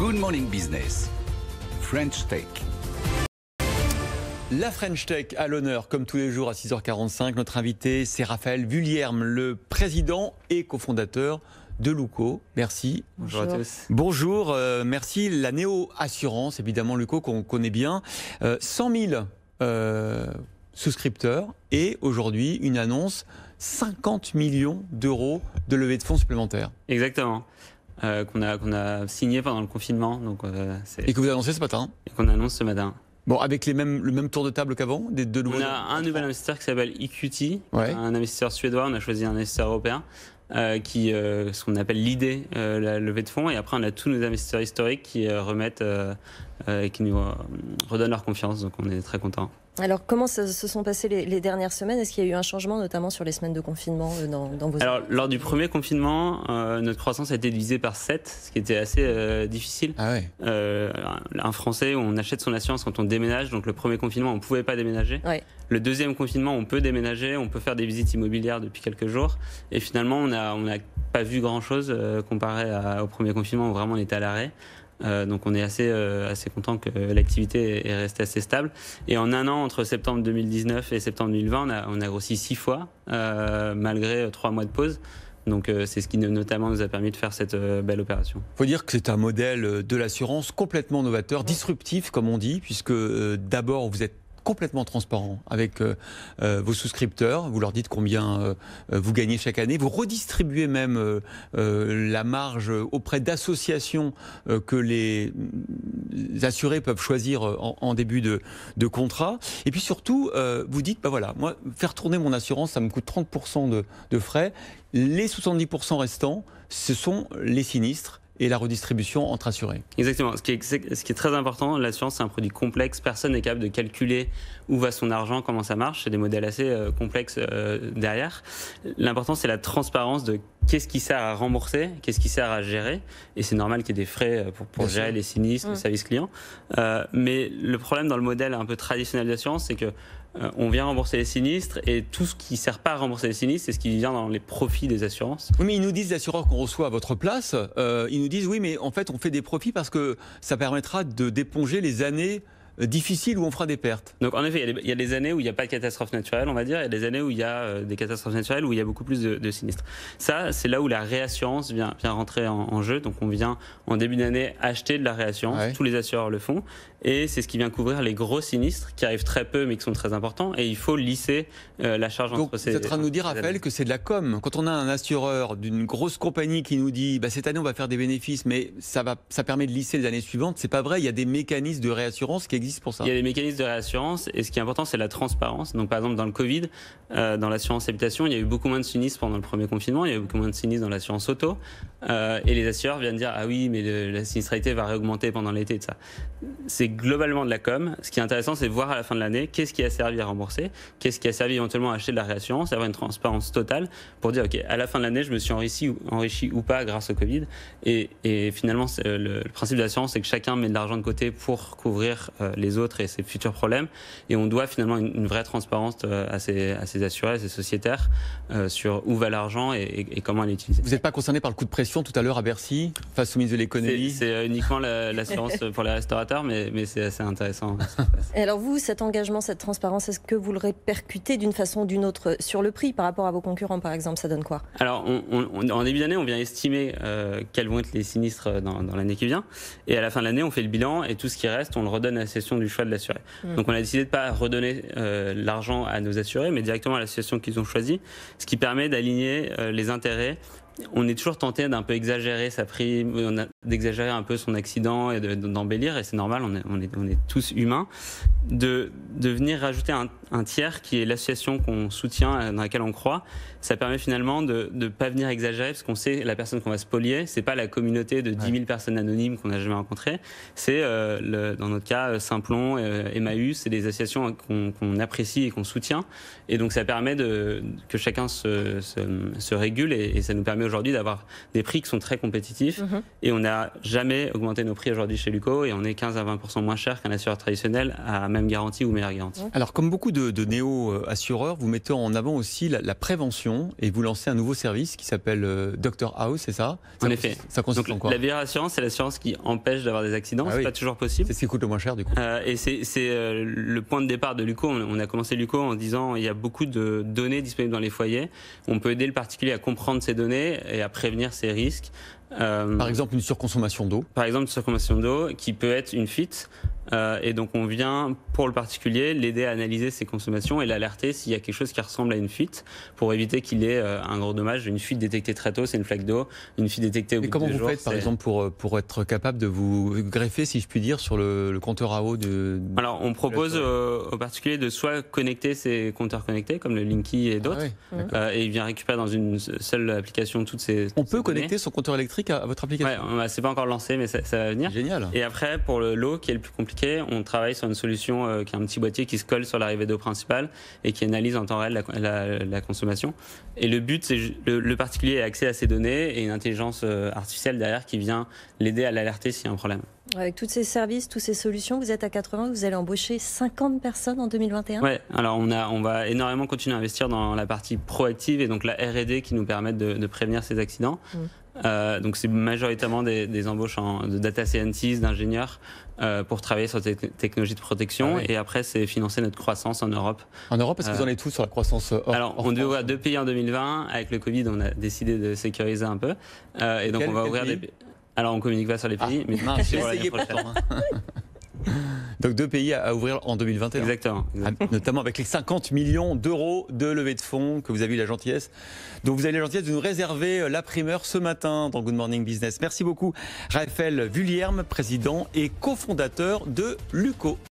Good Morning Business, French Tech. La French Tech à l'honneur, comme tous les jours à 6h45. Notre invité, c'est Raphaël Vullierme, le président et cofondateur de Luco. Merci. Bonjour à tous. Bonjour, merci. La Néo Assurance, évidemment, Luco, qu'on connaît bien. 100 000 souscripteurs et aujourd'hui, une annonce, 50 millions d'euros de levée de fonds supplémentaires. Exactement. Qu'on a signé pendant le confinement. Donc, et que vous annoncez ce matin. Et qu'on annonce ce matin. Bon, avec le même tour de table qu'avant, des deux nouveaux. On a un nouvel investisseur qui s'appelle EQT, un investisseur suédois. On a choisi un investisseur européen ce qu'on appelle l'idée, la levée de fonds. Et après, on a tous nos investisseurs historiques qui qui nous redonnent leur confiance. Donc, on est très contents. Alors, comment se sont passées les dernières semaines? Est-ce qu'il y a eu un changement, notamment sur les semaines de confinement dans vos... Alors, lors du premier confinement, notre croissance a été divisée par 7, ce qui était assez difficile. Ah ouais. Un Français, on achète son assurance quand on déménage. Donc, le premier confinement, on ne pouvait pas déménager. Ouais. Le deuxième confinement, on peut déménager, on peut faire des visites immobilières depuis quelques jours. Et finalement, on n'a pas vu grand-chose comparé au premier confinement où vraiment on était à l'arrêt. Donc on est assez content que l'activité est restée assez stable. Et en un an, entre septembre 2019 et septembre 2020, on a grossi 6 fois, malgré 3 mois de pause. Donc c'est ce qui notamment nous a permis de faire cette belle opération. Il faut dire que c'est un modèle de l'assurance complètement novateur, disruptif comme on dit, puisque d'abord vous êtes complètement transparent avec vos souscripteurs. Vous leur dites combien vous gagnez chaque année. Vous redistribuez même la marge auprès d'associations que les assurés peuvent choisir en début de contrat. Et puis surtout, vous dites, bah voilà, moi, faire tourner mon assurance, ça me coûte 30% de frais. Les 70% restants, ce sont les sinistres et la redistribution entre assurés. Exactement. Ce qui est très important, l'assurance, c'est un produit complexe. Personne n'est capable de calculer où va son argent, comment ça marche. C'est des modèles assez complexes derrière. L'important, c'est la transparence de qu'est-ce qui sert à rembourser, qu'est-ce qui sert à gérer. Et c'est normal qu'il y ait des frais pour gérer les sinistres, le service client. Mais le problème dans le modèle un peu traditionnel d'assurance, c'est que on vient rembourser les sinistres et tout ce qui ne sert pas à rembourser les sinistres, c'est ce qui vient dans les profits des assurances. Oui, mais ils nous disent, les assureurs qu'on reçoit à votre place, ils nous disent oui, mais en fait, on fait des profits parce que ça permettra d'éponger les années difficiles où on fera des pertes. Donc en effet, il y a des années où il n'y a pas de catastrophe naturelle, on va dire, et des années où il y a des catastrophes naturelles, où il y a beaucoup plus de sinistres. Ça, c'est là où la réassurance vient rentrer en jeu. Donc on vient en début d'année acheter de la réassurance, tous les assureurs le font, et c'est ce qui vient couvrir les gros sinistres, qui arrivent très peu mais qui sont très importants, et il faut lisser la charge entre ces... Vous êtes en train de nous dire, Raphaël, que c'est de la com. Quand on a un assureur d'une grosse compagnie qui nous dit bah, cette année on va faire des bénéfices, mais ça permet de lisser les années suivantes, c'est pas vrai, il y a des mécanismes de réassurance qui existent pour ça. Il y a des mécanismes de réassurance, et ce qui est important, c'est la transparence. Donc par exemple, dans le Covid, dans l'assurance habitation, il y a eu beaucoup moins de sinistres pendant le premier confinement, il y a eu beaucoup moins de sinistres dans l'assurance auto, et les assureurs viennent dire ah oui, mais la sinistralité va réaugmenter pendant l'été, de ça. C'est globalement de la com. Ce qui est intéressant, c'est de voir à la fin de l'année qu'est-ce qui a servi à rembourser, qu'est-ce qui a servi éventuellement à acheter de la réassurance, et avoir une transparence totale pour dire ok, à la fin de l'année, je me suis enrichi ou pas grâce au Covid. Et finalement, le principe de l'assurance, c'est que chacun met de l'argent de côté pour couvrir les autres et ses futurs problèmes. Et on doit finalement une vraie transparence à ces assurés, à ces sociétaires sur où va l'argent et comment elle est utilisée. Vous n'êtes pas concerné par le coup de pression tout à l'heure à Bercy, face au ministre de l'économie? C'est uniquement l'assurance pour les restaurateurs, mais c'est assez intéressant. Et alors vous, cet engagement, cette transparence, est-ce que vous le répercutez d'une façon ou d'une autre sur le prix par rapport à vos concurrents, par exemple? Ça donne quoi? Alors, en début d'année, on vient estimer quels vont être les sinistres dans l'année qui vient. Et à la fin de l'année, on fait le bilan et tout ce qui reste, on le redonne à la session du choix de l'assuré. Donc, on a décidé de ne pas redonner l'argent à nos assurés, mais directement à l'association qu'ils ont choisie, ce qui permet d'aligner les intérêts. On est toujours tenté d'un peu exagérer sa prime, d'exagérer un peu son accident et d'embellir, et c'est normal, on est tous humains, de venir rajouter un tiers qui est l'association qu'on soutient, dans laquelle on croit. Ça permet finalement de ne pas venir exagérer, parce qu'on sait la personne qu'on va spolier, c'est pas la communauté de 10 000 personnes anonymes qu'on n'a jamais rencontrées, c'est dans notre cas Simplon, Emmaüs, c'est des associations qu'on apprécie et qu'on soutient, et donc ça permet que chacun se régule, et ça nous permet permet aujourd'hui d'avoir des prix qui sont très compétitifs. Et on n'a jamais augmenté nos prix aujourd'hui chez Luco, et on est 15 à 20% moins cher qu'un assureur traditionnel à même garantie ou meilleure garantie. Alors, comme beaucoup de néo-assureurs, vous mettez en avant aussi la prévention et vous lancez un nouveau service qui s'appelle Dr House, c'est ça? En effet. Ça consiste en quoi? La meilleure assurance, c'est l'assurance qui empêche d'avoir des accidents. C'est pas toujours possible. C'est ce qui coûte le moins cher, du coup. Et c'est le point de départ de Luco. On a commencé Luco en disant il y a beaucoup de données disponibles dans les foyers. On peut aider le particulier à comprendre ces données et à prévenir ces risques. Par exemple, une surconsommation d'eau. Par exemple, une surconsommation d'eau qui peut être une fuite. Et donc on vient, pour le particulier, l'aider à analyser ses consommations et l'alerter s'il y a quelque chose qui ressemble à une fuite, pour éviter qu'il ait un gros dommage. Une fuite détectée très tôt, c'est une flaque d'eau. Une fuite détectée au bout de 2 jours. Et comment vous faites, par exemple, pour être capable de vous greffer, si je puis dire, sur le compteur à eau Alors, on propose aux particuliers de soit connecter ses compteurs connectés, comme le Linky et d'autres, et il vient récupérer dans une seule application toutes ces On peut données. Connecter son compteur électrique à votre application? Ouais, c'est pas encore lancé, mais ça va venir. Génial. Et après, pour l'eau, qui est le plus compliqué, on travaille sur une solution qui est un petit boîtier qui se colle sur l'arrivée d'eau principale et qui analyse en temps réel la consommation. Et le but, c'est le particulier a accès à ces données et une intelligence artificielle derrière qui vient l'aider à l'alerter s'il y a un problème. Avec tous ces services, toutes ces solutions, vous êtes à 80, vous allez embaucher 50 personnes en 2021? Ouais, alors on va énormément continuer à investir dans la partie proactive et donc la R&D qui nous permettent de prévenir ces accidents. Donc c'est majoritairement des embauches de data scientists, d'ingénieurs pour travailler sur des technologies de protection. Et après, c'est financer notre croissance en Europe. En Europe, est-ce que vous en êtes tous sur la croissance Alors, on devait ouvrir 2 pays en 2020. Avec le Covid, on a décidé de sécuriser un peu. Et donc, on va ouvrir des pays. Alors, on communique pas sur les pays, mais j'ai essayé pourtant. Donc 2 pays à ouvrir en 2021. Exactement. Notamment avec les 50 millions d'euros de levée de fonds que vous avez eu la gentillesse. Donc vous avez la gentillesse de nous réserver la primeur ce matin dans Good Morning Business. Merci beaucoup Raphaël Vuillierme, président et cofondateur de Luco.